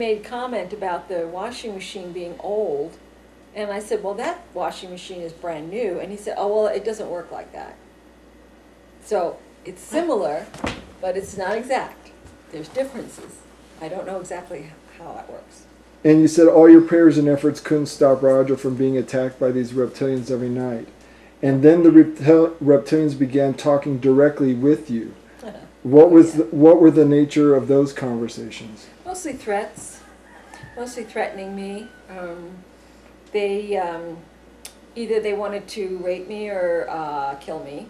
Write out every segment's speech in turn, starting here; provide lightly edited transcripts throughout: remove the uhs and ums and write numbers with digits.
made comment about the washing machine being old, and I said, well, that washing machine is brand new, and he said, oh, well, it doesn't work like that. So it's similar, but it's not exact. There's differences. I don't know exactly how that works. And you said all your prayers and efforts couldn't stop Roger from being attacked by these reptilians every night. And then the reptilians began talking directly with you. What were the nature of those conversations? Mostly threats, mostly threatening me. They either they wanted to rape me or kill me.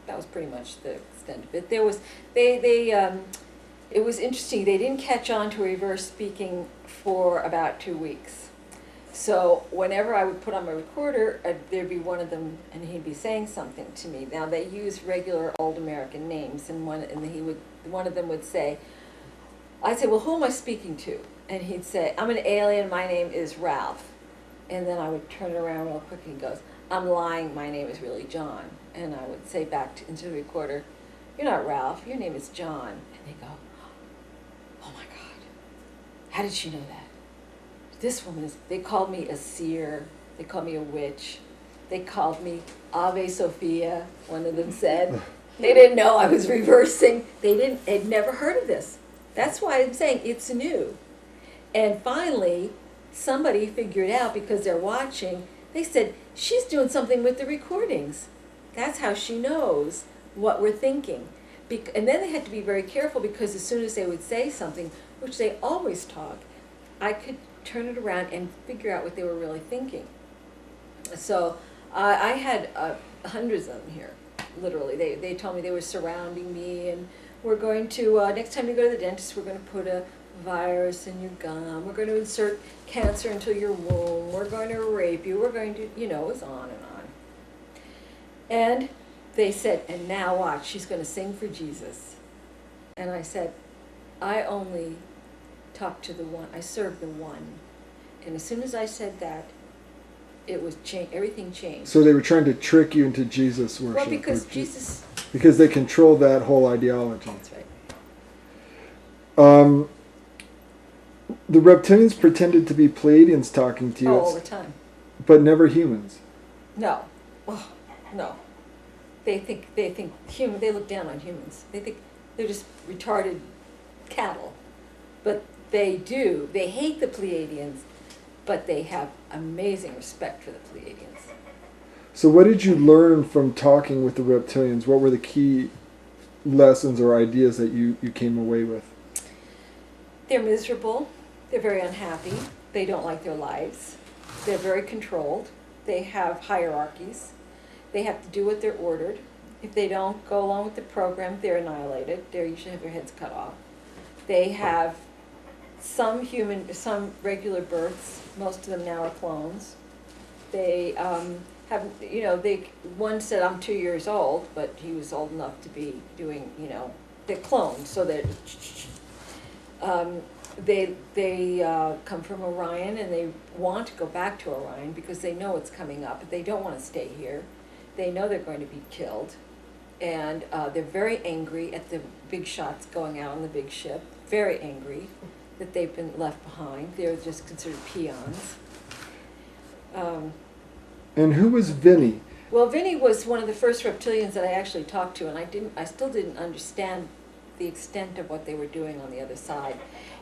That was pretty much the extent of it. There was it was interesting. They didn't catch on to reverse speaking for about 2 weeks. So whenever I would put on my recorder, there'd be one of them, and he'd be saying something to me. Now they use regular old American names, and one of them would say, I'd say, well, who am I speaking to? And he'd say, I'm an alien, my name is Ralph. And then I would turn it around real quick, and he goes, I'm lying, my name is really John. And I would say back into the recorder, you're not Ralph, your name is John. And they go, oh my God, how did she know that? This woman they called me a seer, they called me a witch, they called me Ave Sophia, one of them said. They didn't know I was reversing. They'd never heard of this. That's why I'm saying it's new. And finally, somebody figured out, because they're watching, they said, she's doing something with the recordings. That's how she knows what we're thinking. And then they had to be very careful, because as soon as they would say something, which they always talk, I could turn it around and figure out what they were really thinking. So I had hundreds of them here, literally. They told me they were surrounding me, and we're going to, next time you go to the dentist, we're going to put a virus in your gum, we're going to insert cancer into your womb, we're going to rape you, we're going to, it was on and on. And they said, and now watch, she's going to sing for Jesus. And I said, I only talk to the one, I serve the one. And as soon as I said that, it was everything changed. So they were trying to trick you into Jesus worship. Well, because Jesus... Because they control that whole ideology. That's right. The reptilians pretended to be Pleiadians talking to you. Oh, all the time. But never humans. No. Oh, no. They think human. They look down on humans. They think they're just retarded cattle. But they do. They hate the Pleiadians, but they have amazing respect for the Pleiadians. So what did you learn from talking with the reptilians? What were the key lessons or ideas that you came away with? They're miserable. They're very unhappy. They don't like their lives. They're very controlled. They have hierarchies. They have to do what they're ordered. If they don't go along with the program, they're annihilated. They usually have their heads cut off. They have some regular births. Most of them now are clones. They one said, I'm 2 years old, but he was old enough to be doing, they're clones, so that they come from Orion, and they want to go back to Orion because they know it's coming up, but they don't want to stay here. They know they're going to be killed, and they're very angry at the big shots going out on the big ship, very angry that they've been left behind. They're just considered peons. And who was Vinny? Well, Vinny was one of the first reptilians that I actually talked to, and I still didn't understand the extent of what they were doing on the other side.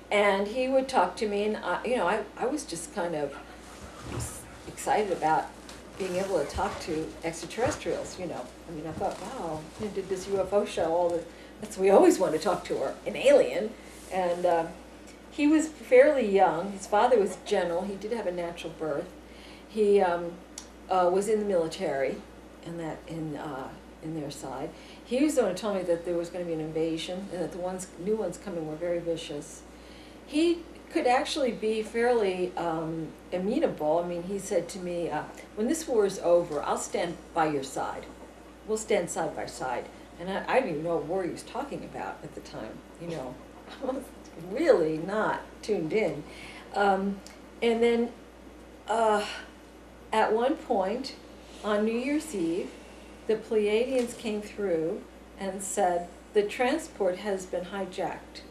And he would talk to me, and I was just kind of excited about being able to talk to extraterrestrials. I thought, wow, I did this UFO show. We always want to talk to an alien, and he was fairly young. His father was general. He did have a natural birth. He was in the military, and that in their side. He was the one who told me that there was going to be an invasion, and that the new ones coming were very vicious. He could actually be fairly amenable. I mean, he said to me, when this war is over, I'll stand by your side. We'll stand side by side. And I didn't even know what war he was talking about at the time. I was really not tuned in. And then at one point, on New Year's Eve, the Pleiadians came through and said, the transport has been hijacked.